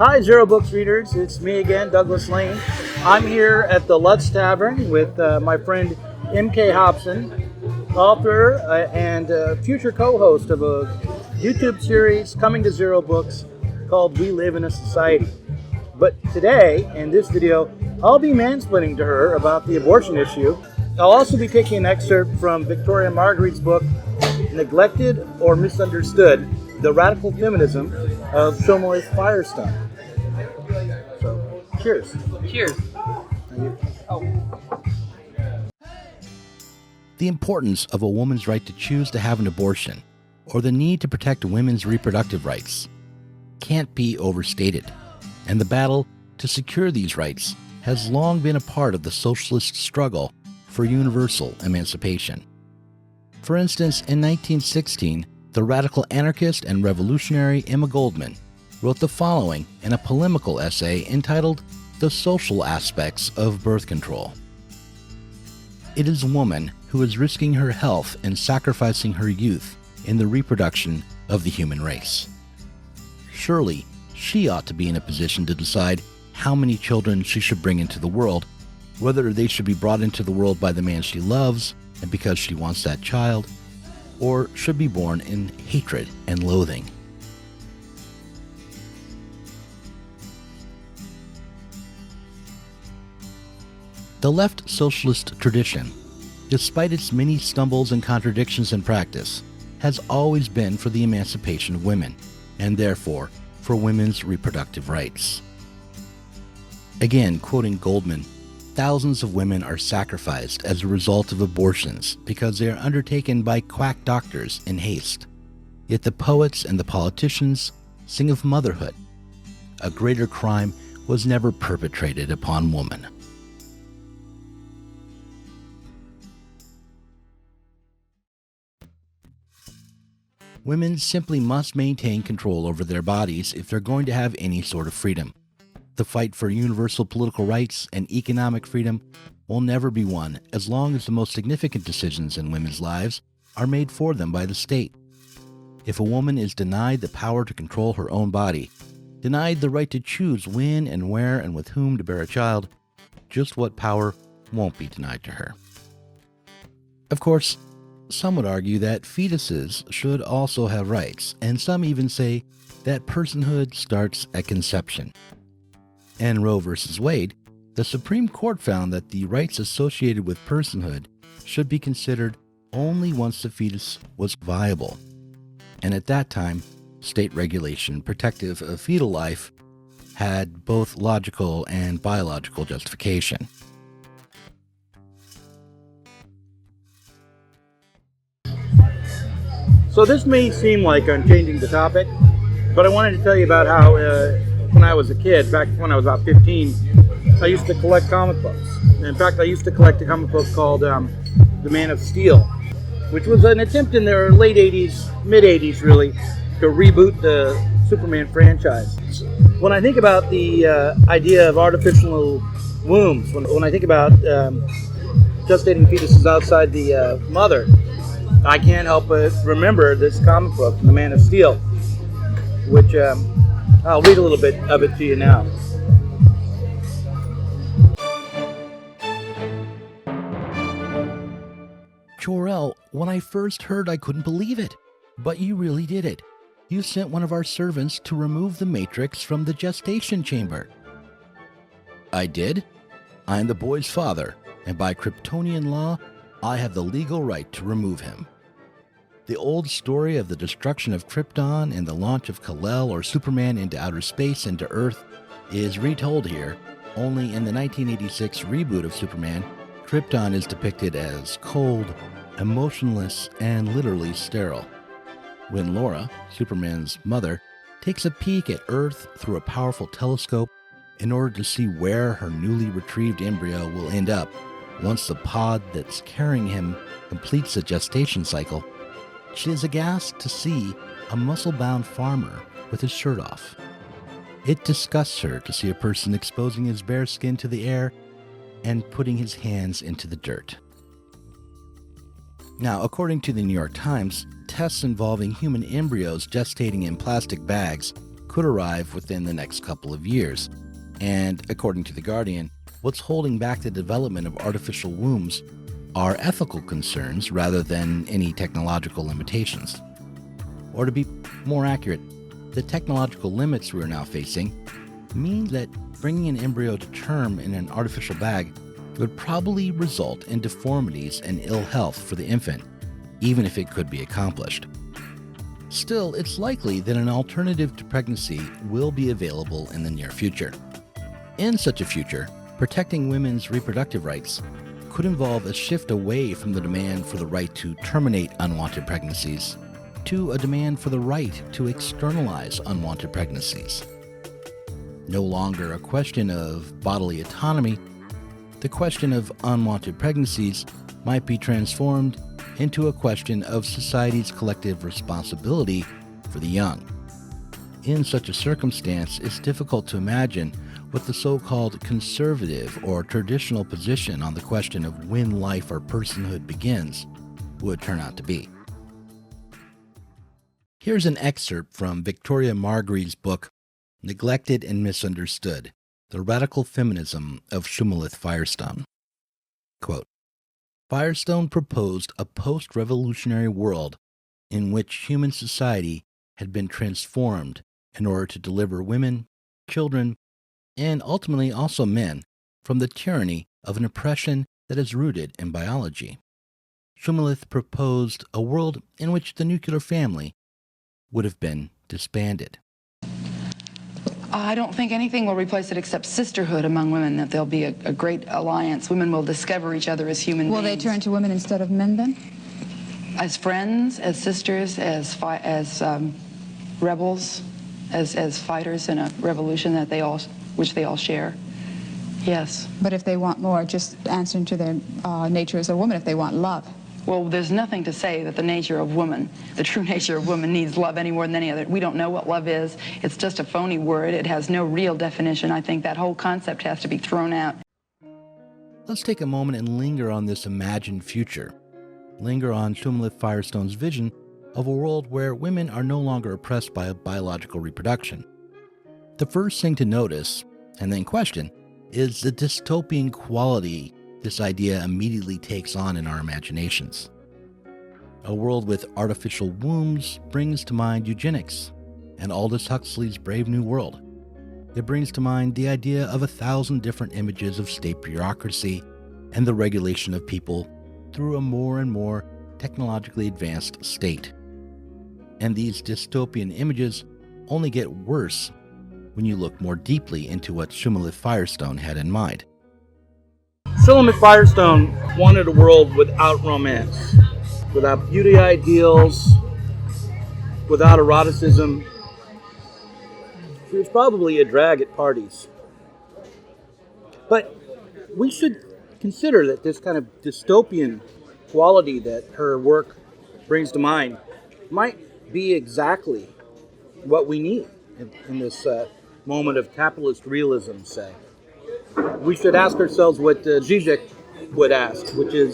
Hi, Zer0 Books readers. It's me again, Douglas Lane. I'm here at the Lutz Tavern with my friend M.K. Hobson, author and future co-host of a YouTube series coming to Zer0 Books called We Live in a Society. But today, in this video, I'll be mansplaining to her about the abortion issue. I'll also be taking an excerpt from Victoria Margree's book, Neglected or Misunderstood, The Radical Feminism of Shulamith Firestone. So, cheers. Cheers. The importance of a woman's right to choose to have an abortion, or the need to protect women's reproductive rights, can't be overstated, and the battle to secure these rights has long been a part of the socialist struggle for universal emancipation. For instance, in 1916, the radical anarchist and revolutionary Emma Goldman wrote the following in a polemical essay entitled The Social Aspects of Birth Control. It is woman who is risking her health and sacrificing her youth in the reproduction of the human race. Surely, she ought to be in a position to decide how many children she should bring into the world, whether they should be brought into the world by the man she loves and because she wants that child, or should be born in hatred and loathing. The left socialist tradition, despite its many stumbles and contradictions in practice, has always been for the emancipation of women, and therefore for women's reproductive rights. Again, quoting Goldman, thousands of women are sacrificed as a result of abortions because they are undertaken by quack doctors in haste. Yet the poets and the politicians sing of motherhood. A greater crime was never perpetrated upon woman. Women simply must maintain control over their bodies if they're going to have any sort of freedom. The fight for universal political rights and economic freedom will never be won as long as the most significant decisions in women's lives are made for them by the state. If a woman is denied the power to control her own body, denied the right to choose when and where and with whom to bear a child, just what power won't be denied to her? Of course, some would argue that fetuses should also have rights, and some even say that personhood starts at conception. In Roe v. Wade, the Supreme Court found that the rights associated with personhood should be considered only once the fetus was viable. And at that time, state regulation protective of fetal life had both logical and biological justification. So this may seem like I'm changing the topic, but I wanted to tell you about how when I was a kid, back when I was about 15, I used to collect comic books. In fact, I used to collect a comic book called The Man of Steel, which was an attempt in the late 80s, mid 80s really, to reboot the Superman franchise. When I think about the idea of artificial wombs, when I think about gestating fetuses outside the mother, I can't help but remember this comic book, The Man of Steel, which I'll read a little bit of it to you now. Jor-El, when I first heard, I couldn't believe it. But you really did it. You sent one of our servants to remove the matrix from the gestation chamber. I did. I'm the boy's father, and by Kryptonian law, I have the legal right to remove him. The old story of the destruction of Krypton and the launch of Kal-El or Superman into outer space and to Earth is retold here, only in the 1986 reboot of Superman, Krypton is depicted as cold, emotionless, and literally sterile. When Laura, Superman's mother, takes a peek at Earth through a powerful telescope in order to see where her newly retrieved embryo will end up once the pod that's carrying him completes the gestation cycle, she is aghast to see a muscle-bound farmer with his shirt off. It disgusts her to see a person exposing his bare skin to the air and putting his hands into the dirt. Now, according to the New York Times, tests involving human embryos gestating in plastic bags could arrive within the next couple of years. And according to The Guardian, what's holding back the development of artificial wombs are ethical concerns rather than any technological limitations. Or to be more accurate, the technological limits we are now facing mean that bringing an embryo to term in an artificial bag would probably result in deformities and ill health for the infant, even if it could be accomplished. Still, it's likely that an alternative to pregnancy will be available in the near future. In such a future, protecting women's reproductive rights could involve a shift away from the demand for the right to terminate unwanted pregnancies to a demand for the right to externalize unwanted pregnancies. No longer a question of bodily autonomy, the question of unwanted pregnancies might be transformed into a question of society's collective responsibility for the young. In such a circumstance, it's difficult to imagine what the so-called conservative or traditional position on the question of when life or personhood begins would turn out to be. Here's an excerpt from Victoria Margree's book, Neglected and Misunderstood, The Radical Feminism of Shulamith Firestone. Quote, Firestone proposed a post-revolutionary world in which human society had been transformed in order to deliver women, children, and ultimately also men from the tyranny of an oppression that is rooted in biology. Shulamith proposed a world in which the nuclear family would have been disbanded. I don't think anything will replace it except sisterhood among women, that there'll be a great alliance. Women will discover each other as human beings. Will they turn to women instead of men then? As friends, as sisters, as rebels, as fighters in a revolution that which they all share. Yes. But if they want more, just answering to their nature as a woman, if they want love. Well, there's nothing to say that the nature of woman, the true nature of woman, needs love any more than any other. We don't know what love is. It's just a phony word. It has no real definition. I think that whole concept has to be thrown out. Let's take a moment and linger on this imagined future. Linger on Shulamith Firestone's vision of a world where women are no longer oppressed by biological reproduction. The first thing to notice, and then question, is the dystopian quality this idea immediately takes on in our imaginations. A world with artificial wombs brings to mind eugenics and Aldous Huxley's Brave New World. It brings to mind the idea of 1,000 different images of state bureaucracy and the regulation of people through a more and more technologically advanced state. And these dystopian images only get worse when you look more deeply into what Shulamith Firestone had in mind. Shulamith Firestone wanted a world without romance, without beauty ideals, without eroticism. She was probably a drag at parties. But we should consider that this kind of dystopian quality that her work brings to mind might be exactly what we need in this moment of capitalist realism, say. We should ask ourselves what Zizek would ask, which is,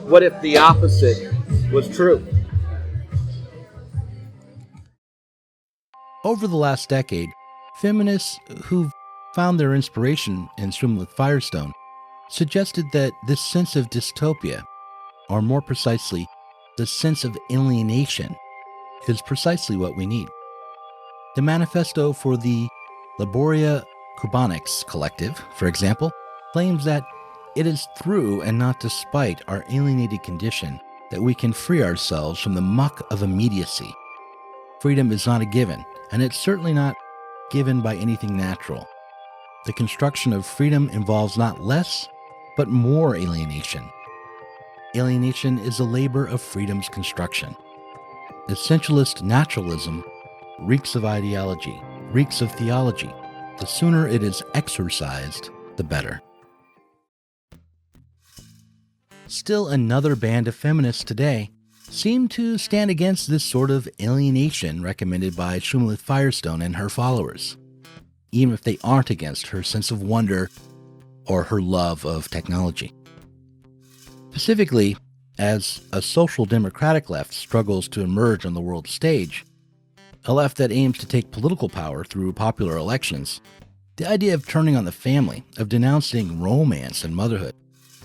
what if the opposite was true? Over the last decade, feminists who've found their inspiration in Shulamith Firestone suggested that this sense of dystopia, or more precisely, the sense of alienation, is precisely what we need. The Manifesto for the Laboria Cubanics Collective, for example, claims that it is through and not despite our alienated condition that we can free ourselves from the muck of immediacy. Freedom is not a given, and it's certainly not given by anything natural. The construction of freedom involves not less, but more alienation. Alienation is a labor of freedom's construction. Essentialist naturalism reeks of ideology, reeks of theology. The sooner it is exorcised, the better. Still, another band of feminists today seem to stand against this sort of alienation recommended by Shulamith Firestone and her followers, even if they aren't against her sense of wonder or her love of technology. Specifically, as a social democratic left struggles to emerge on the world stage, a left that aims to take political power through popular elections. The idea of turning on the family, of denouncing romance and motherhood,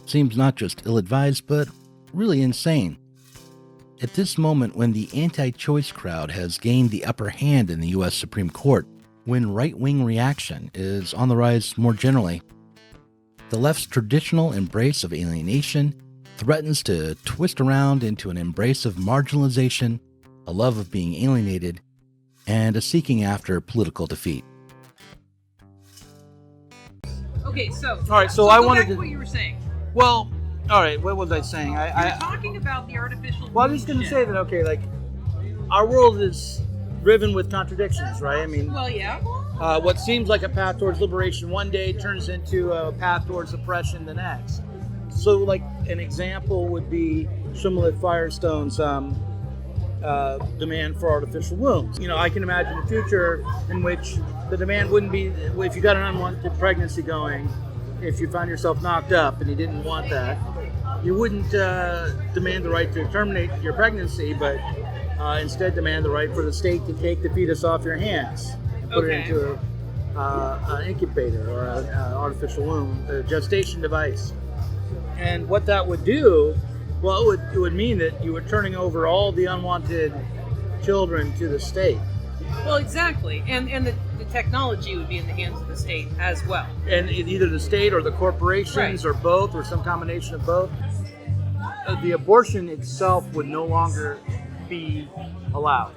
seems not just ill-advised, but really insane. At this moment, when the anti-choice crowd has gained the upper hand in the U.S. Supreme Court, when right-wing reaction is on the rise more generally, the left's traditional embrace of alienation threatens to twist around into an embrace of marginalization, a love of being alienated, and a seeking after political defeat. Okay, so All right, so I go wanted back to to. what you were saying. Well, all right. What was I saying? You're talking about the artificial. Well, I'm just going to shit. say that. Okay, like our world is riven with contradictions, right? I mean, Well, yeah. what seems like a path towards liberation one day turns into a path towards oppression the next. So, like an example would be Shulamith Firestone's demand for artificial wombs. I can imagine a future in which the demand wouldn't be, if you got an unwanted pregnancy going, if you found yourself knocked up and you didn't want that, you wouldn't demand the right to terminate your pregnancy, but instead demand the right for the state to take the fetus off your hands and put it into an incubator or an artificial womb, a gestation device. And what that would do, well, it would mean that you were turning over all the unwanted children to the state. Well, exactly, and the technology would be in the hands of the state as well. And either the state or the corporations or both or some combination of both. The abortion itself would no longer be allowed.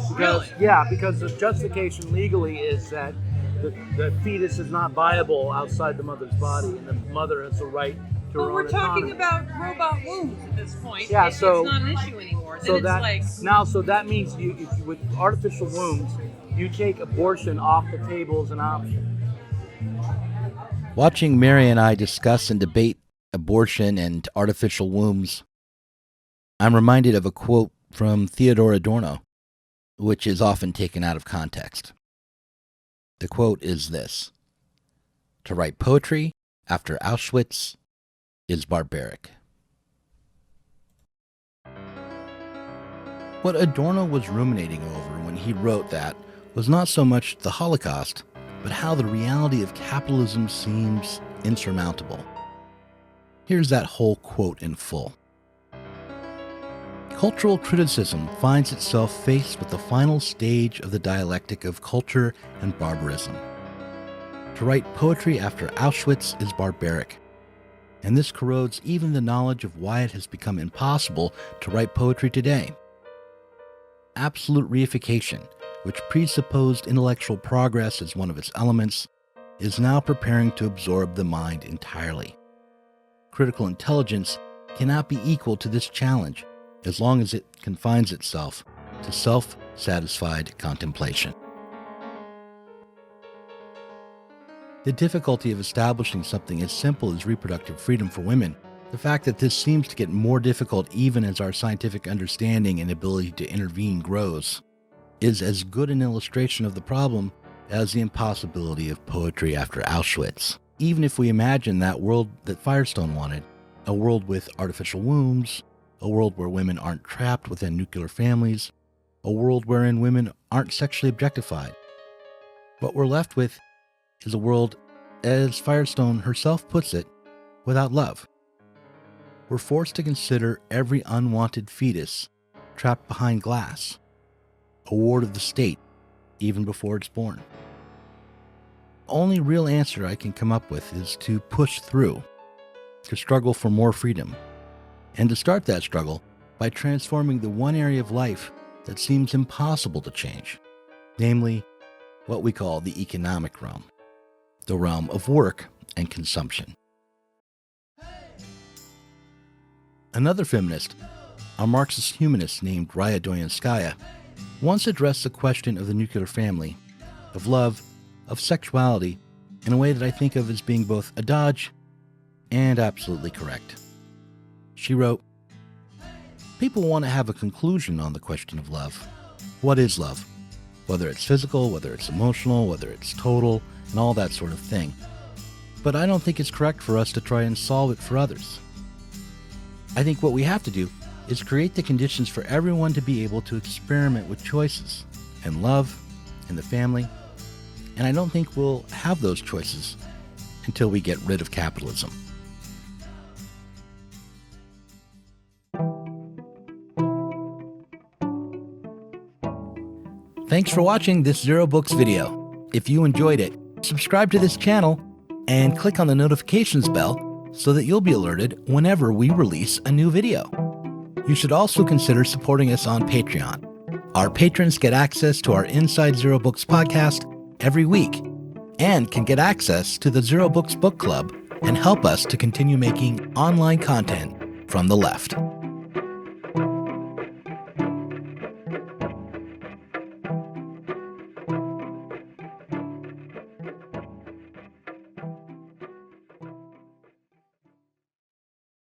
Because, Really? Yeah, because the justification legally is that the fetus is not viable outside the mother's body and the mother has the right to her But own we're talking autonomy. about robot wombs at this point. Yeah, it's so- not an issue anymore. So Then it's that means with artificial wombs, you take abortion off the table as an option. Watching Mary and I discuss and debate abortion and artificial wombs, I'm reminded of a quote from Theodor Adorno, which is often taken out of context. The quote is this: "To write poetry after Auschwitz is barbaric." What Adorno was ruminating over when he wrote that was not so much the Holocaust, but how the reality of capitalism seems insurmountable. Here's that whole quote in full. Cultural criticism finds itself faced with the final stage of the dialectic of culture and barbarism. To write poetry after Auschwitz is barbaric, and this corrodes even the knowledge of why it has become impossible to write poetry today. Absolute reification, which presupposed intellectual progress as one of its elements, is now preparing to absorb the mind entirely. Critical intelligence cannot be equal to this challenge as long as it confines itself to self-satisfied contemplation. The difficulty of establishing something as simple as reproductive freedom for women, the fact that this seems to get more difficult even as our scientific understanding and ability to intervene grows, is as good an illustration of the problem as the impossibility of poetry after Auschwitz. Even if we imagine that world that Firestone wanted, a world with artificial wombs, a world where women aren't trapped within nuclear families, a world wherein women aren't sexually objectified, what we're left with is a world, as Firestone herself puts it, without love. We're forced to consider every unwanted fetus trapped behind glass, a ward of the state, even before it's born. The only real answer I can come up with is to push through, to struggle for more freedom, and to start that struggle by transforming the one area of life that seems impossible to change, namely what we call the economic realm, the realm of work and consumption. Another feminist, a Marxist humanist named Raya Doyanskaya, once addressed the question of the nuclear family, of love, of sexuality, in a way that I think of as being both a dodge and absolutely correct. She wrote, "People want to have a conclusion on the question of love. What is love? Whether it's physical, whether it's emotional, whether it's total, and all that sort of thing. But I don't think it's correct for us to try and solve it for others. I think what we have to do is create the conditions for everyone to be able to experiment with choices and love and the family. And I don't think we'll have those choices until we get rid of capitalism. Thanks for watching this Zer0 Books video. If you enjoyed it, subscribe to this channel and click on the notifications bell so that you'll be alerted whenever we release a new video. You should also consider supporting us on Patreon. Our patrons get access to our Inside Zer0 Books podcast every week and can get access to the Zer0 Books book club and help us to continue making online content from the left.